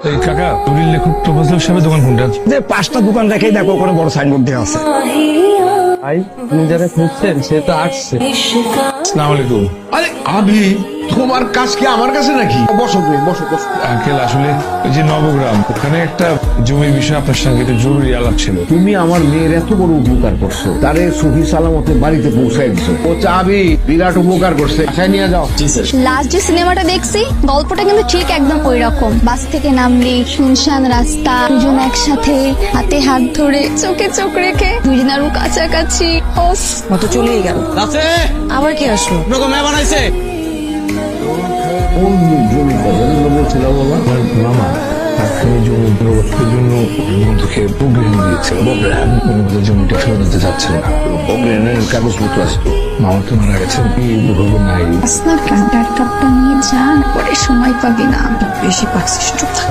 এই কাকা, দলিল লেখক তোফাজ্জল সাহেবের দোকান কোনটা? যে 5টা দোকান রেখেই দেখো ওখানে বড় সাইনবোর্ড দেওয়া আছে। ভাই আপনি যারা খুঁজছেন সে তো আসছে। আসসালামু আলাইকুম। আরে আবি, তোমার কাজ কি আমার কাছে নাকি? বসো তুমি, বসো বসো। আঙ্কেল, আসলে ওই যে নবগ্রাম, ওখানে একটা জমির বিষয়ে আপনার সঙ্গে একটু জরুরি আলাপ ছিল। তুমি আমার মেয়ের এত বড় উপকার করছো, তারে সহি সালামতে বাড়িতে পৌঁছাই দিছো। ও চাবি বিরাট উপকার করছে, আশায় নিয়ে যাও। লাস্ট যে সিনেমাটা দেখছি গল্পটা কিন্তু ঠিক একদম ওই রকম। বাস থেকে নামলি, শুনশান রাস্তা, দুজন একসাথে হাতে হাত ধরে চোখে চোখ রেখে দুজন আরো কাছাকাছি। মতো চলেই গেল। আবার কি আসলো? কোন জমি কথা বলছিলাম বাবা? আমার মামা তার জমি প্রবর্তের জন্য বন্ধুকে প্রোগ্রাম দিয়েছিল। বন্ধু জমিটা ফেরত দিতে চাচ্ছিল না। অগ্রেনের কাগজপত্র আছে তো? মামা তো মারা গেছেন, এইভাবে নাই। আসনা কাপটা নিয়ে যান, পরে সময় পাবি না। বেশি পাচ্ছিস, চুপ থাক।